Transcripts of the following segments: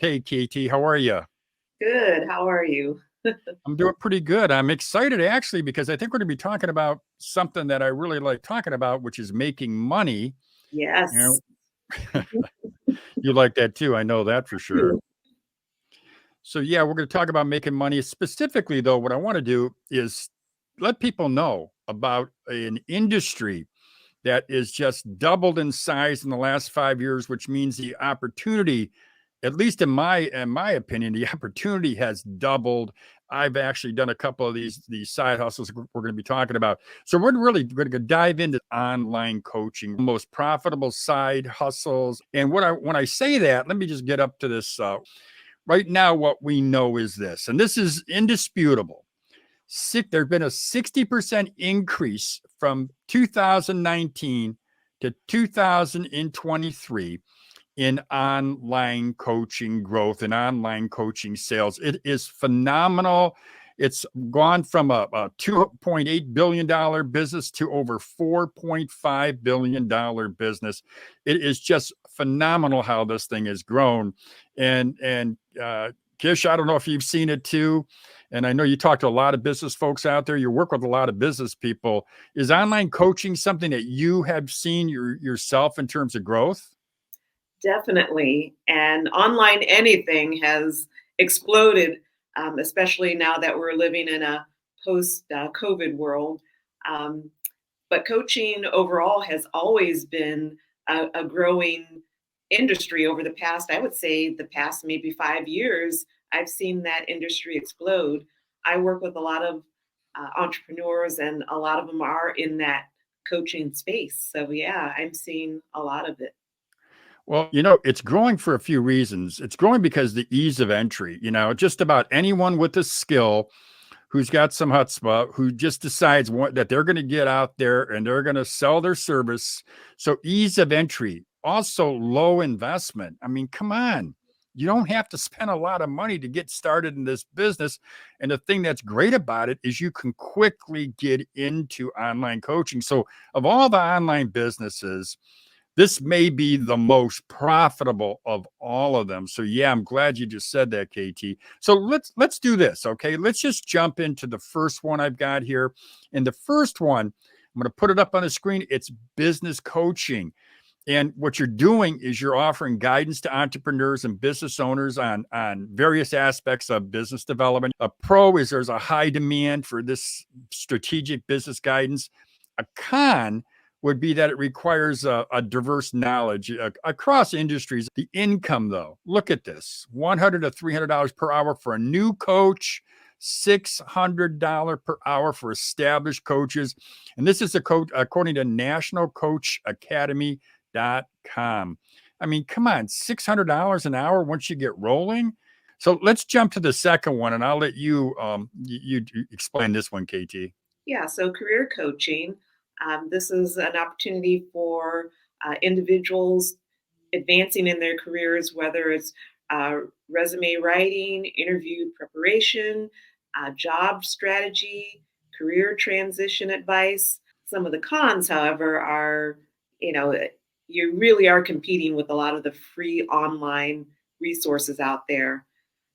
Hey, Katie, how are you? Good. How are you? I'm doing pretty good. I'm excited actually because I think we're going to be talking about something that I really like talking about, which is making money. You Yes. know, you like that too. I know that for sure. So, yeah, we're going to talk about making money. Specifically, though, what I want to do is let people know about an industry that is just doubled in size in the last 5 years, which means the opportunity, at least in my opinion, the opportunity has doubled. I've actually done a couple of these side hustles we're going to be talking about. So we're really going to dive into online coaching, most profitable side hustles. And when I say that, let me just get up to this. Right now, what we know is this, and this is indisputable. There's been a 60% increase from 2019 to 2023 in online coaching growth and online coaching sales. It is phenomenal. It's gone from a $2.8 billion business to over $4.5 billion business. It is just phenomenal how this thing has grown. And Kish, I don't know if you've seen it too. And I know you talk to a lot of business folks out there. You work with a lot of business people. Is online coaching something that you have seen yourself in terms of growth? Definitely. And online anything has exploded, especially now that we're living in a post COVID world. Um, but coaching overall has always been a growing industry over the past, I would say, the past maybe 5 years. I've seen that industry explode. I work with a lot of entrepreneurs, and a lot of them are in that coaching space. So, yeah, I'm seeing a lot of it. Well, it's growing for a few reasons. It's growing because the ease of entry, just about anyone with a skill who's got some chutzpah, who just decides that they're going to get out there and they're going to sell their service. So ease of entry, also low investment. I mean, come on. You don't have to spend a lot of money to get started in this business. And the thing that's great about it is you can quickly get into online coaching. So, of all the online businesses, this may be the most profitable of all of them. So yeah, I'm glad you just said that, KT. So let's do this, okay? Let's just jump into the first one I've got here. And the first one, I'm going to put it up on the screen. It's business coaching. And what you're doing is you're offering guidance to entrepreneurs and business owners on various aspects of business development. A pro is there's a high demand for this strategic business guidance. A con would be that it requires a diverse knowledge across industries. The income, though, look at this: $100 to $300 per hour for a new coach, $600 per hour for established coaches. And this is according to National Coach Academy.com. I mean, come on, $600 an hour once you get rolling. So let's jump to the second one, and I'll let you explain this one, KT. Yeah, so career coaching. This is an opportunity for individuals advancing in their careers, whether it's resume writing, interview preparation, job strategy, career transition advice. Some of the cons, however, are you know you really are competing with a lot of the free online resources out there.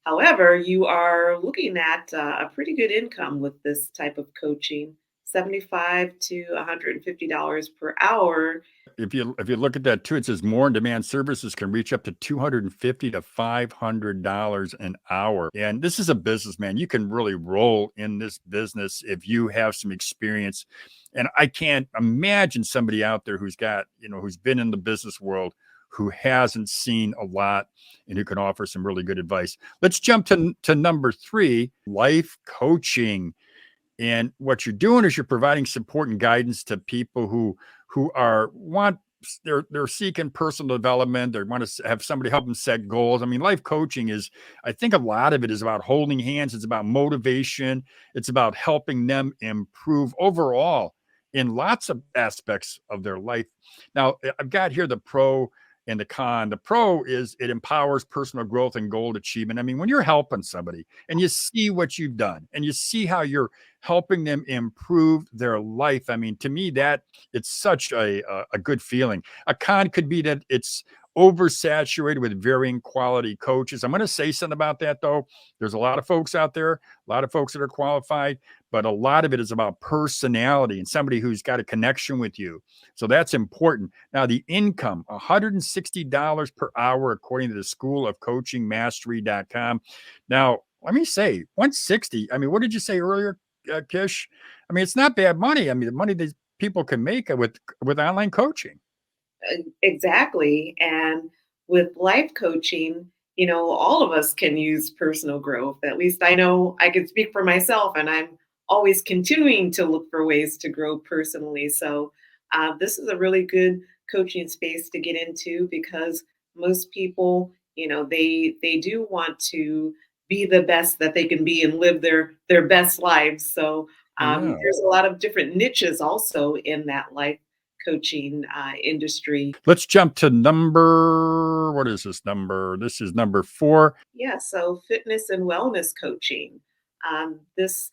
However, you are looking at a pretty good income with this type of coaching, 75 to $150 per hour. If you look at that too, it says more in demand services can reach up to $250 to $500 an hour. And this is a business, man. You can really roll in this business if you have some experience. And I can't imagine somebody out there who's been in the business world who hasn't seen a lot and who can offer some really good advice. Let's jump to number three, life coaching. And what you're doing is you're providing support and guidance to people who are want they're seeking personal development. They want to have somebody help them set goals. I mean, life coaching is, I think a lot of it is about holding hands. It's about motivation. It's about helping them improve overall in lots of aspects of their life. Now, I've got here the pro and the con. The pro is it empowers personal growth and goal achievement. I mean, when you're helping somebody and you see what you've done and you see how you're helping them improve their life, I mean, to me, that it's such a good feeling. A con could be that it's oversaturated with varying quality coaches. I'm going to say something about that though. There's a lot of folks out there, a lot of folks that are qualified, but a lot of it is about personality and somebody who's got a connection with you. So that's important. Now, the income, $160 per hour, according to the School of Coaching Mastery.com. Now, let me say 160. I mean, what did you say earlier, Kish? I mean, it's not bad money. I mean, the money that people can make with online coaching. Exactly. And with life coaching, all of us can use personal growth. At least I know I can speak for myself, and I'm always continuing to look for ways to grow personally. So, this is a really good coaching space to get into because most people, they do want to be the best that they can be and live their best lives. So, Yeah. there's a lot of different niches also in that life coaching industry. Let's jump to number, what is this number? This is number 4. Yeah, so fitness and wellness coaching. This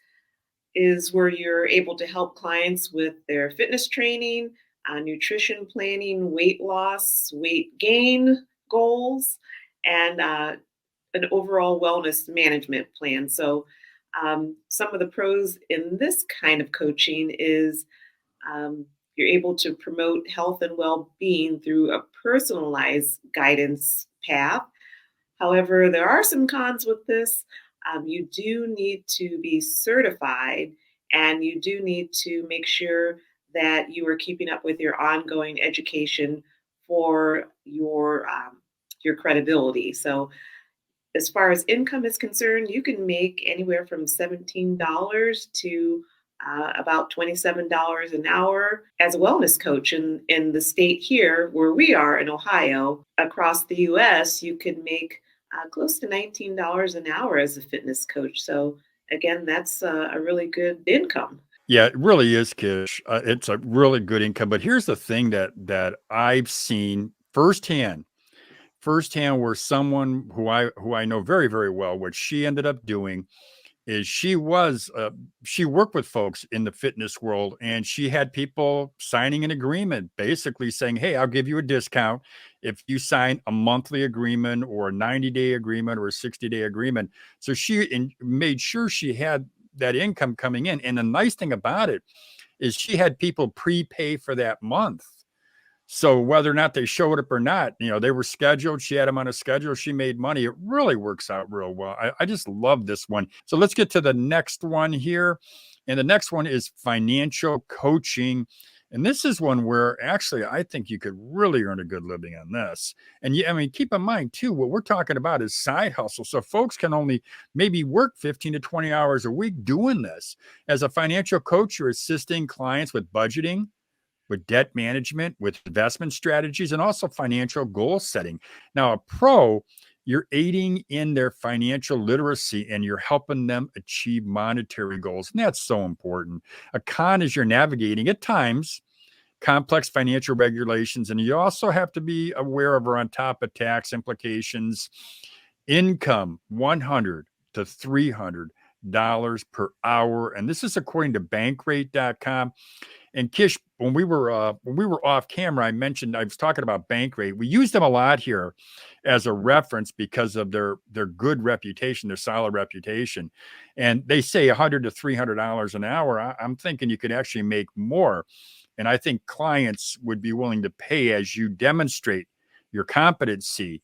is where you're able to help clients with their fitness training, nutrition planning, weight loss, weight gain goals, and an overall wellness management plan. So, some of the pros in this kind of coaching is you're able to promote health and well being through a personalized guidance path. However, there are some cons with this. You do need to be certified and you do need to make sure that you are keeping up with your ongoing education for your credibility. So, as far as income is concerned, you can make anywhere from $17 to about $27 an hour as a wellness coach in the state here where we are in Ohio. Across the US, you can make close to $19 an hour as a fitness coach. So, again, that's a really good income. Yeah, it really is, Kish. It's a really good income. But here's the thing that I've seen firsthand, where someone who I know very very well, what she ended up doing is she worked with folks in the fitness world, and she had people signing an agreement basically saying, hey, I'll give you a discount if you sign a monthly agreement or a 90-day agreement or a 60-day agreement. So made sure she had that income coming in. And the nice thing about it is she had people prepay for that month. So whether or not they showed up or not, they were scheduled. She had them on a schedule. She made money. It really works out real well. I just love this one. So let's get to the next one here. And the next one is financial coaching. And this is one where actually I think you could really earn a good living on this. And I mean, keep in mind too, what we're talking about is side hustle. So folks can only maybe work 15 to 20 hours a week doing this. As a financial coach, you're assisting clients with budgeting, with debt management, with investment strategies, and also financial goal setting. Now, a pro, you're aiding in their financial literacy and you're helping them achieve monetary goals. And that's so important. A con is you're navigating at times complex financial regulations, and you also have to be aware of or on top of tax implications. Income 100 to $300 per hour. And this is according to bankrate.com. And Kish, when we were off camera, I was talking about Bankrate. We use them a lot here as a reference because of their good reputation, their solid reputation. And they say $100 to $300 an hour. I'm thinking you could actually make more. And I think clients would be willing to pay as you demonstrate your competency.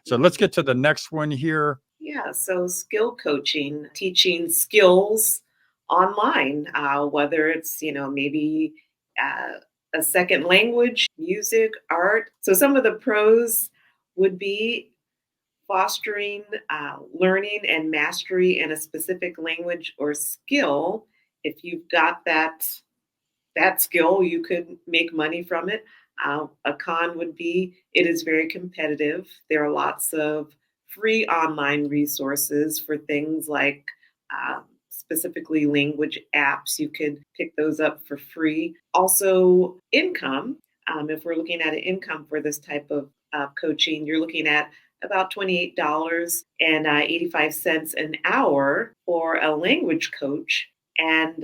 So let's get to the next one here. Yeah, so skill coaching, teaching skills online, whether it's, maybe uh, a second language, music, art. So some of the pros would be fostering learning and mastery in a specific language or skill. If you've got that skill, you could make money from it. A con would be it is very competitive. There are lots of free online resources for things like specifically language apps. You could pick those up for free. Also, income. If we're looking at an income for this type of coaching, you're looking at about $28.85 an hour for a language coach and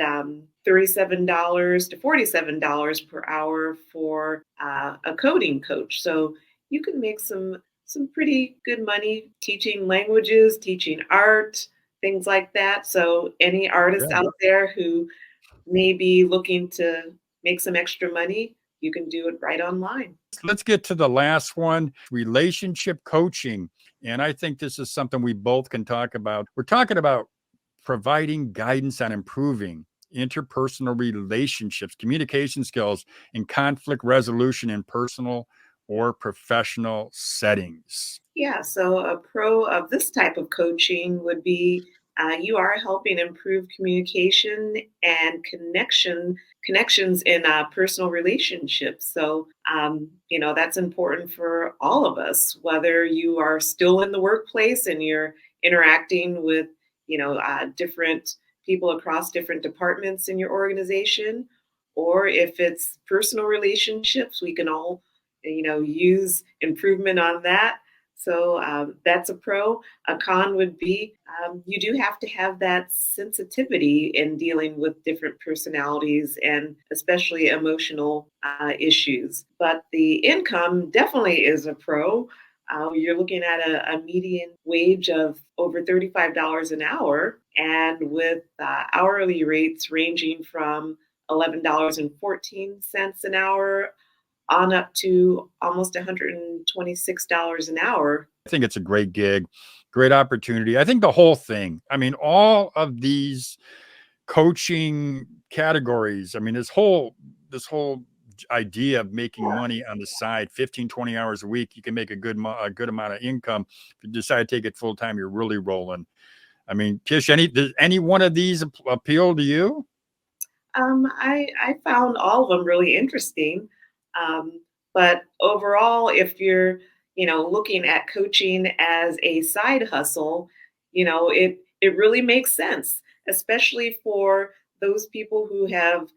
$37 to $47 per hour for a coding coach. So you can make some pretty good money teaching languages, teaching art, things like that. So any artists Yeah. out there who may be looking to make some extra money, you can do it right online. Let's get to the last one, relationship coaching. And I think this is something we both can talk about. We're talking about providing guidance on improving interpersonal relationships, communication skills, and conflict resolution in personal or professional settings. Yeah, so a pro of this type of coaching would be you are helping improve communication and connections in personal relationships. So that's important for all of us, whether you are still in the workplace and you're interacting with different people across different departments in your organization, or if it's personal relationships, we can all use improvement on that. So that's a pro. A con would be you do have to have that sensitivity in dealing with different personalities and especially emotional issues. But the income definitely is a pro. You're looking at a median wage of over $35 an hour, and with hourly rates ranging from $11.14 an hour on up to almost $126 an hour. I think it's a great gig, great opportunity. I think the whole thing, I mean, all of these coaching categories, I mean, this whole idea of making money on the side, 15, 20 hours a week, you can make a good amount of income. If you decide to take it full time, you're really rolling. I mean, Kish, does any one of these appeal to you? I found all of them really interesting. Um, but overall, if you're, looking at coaching as a side hustle, it really makes sense, especially for those people who have,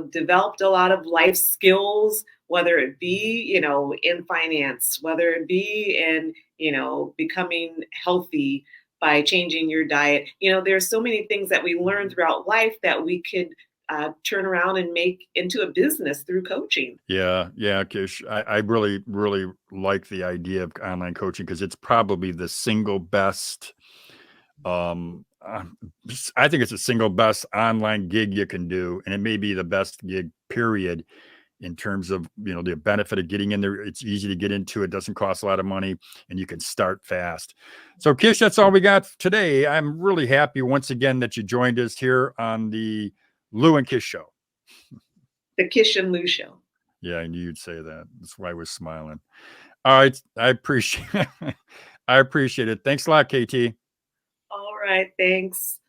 developed a lot of life skills, whether it be, in finance, whether it be in, becoming healthy by changing your diet. There's so many things that we learn throughout life that we could turn around and make into a business through coaching. Yeah, yeah, Kish. I really, really like the idea of online coaching because it's probably the single best. Um, uh, I think it's the single best online gig you can do, and it may be the best gig, period, in terms of the benefit of getting in there. It's easy to get into. It doesn't cost a lot of money, and you can start fast. So, Kish, that's all we got today. I'm really happy once again that you joined us here on the Lou and Kish show. The Kish and Lou show. Yeah, I knew you'd say that. That's why I was smiling. All right, I appreciate I appreciate it. Thanks a lot, KT. All right, thanks.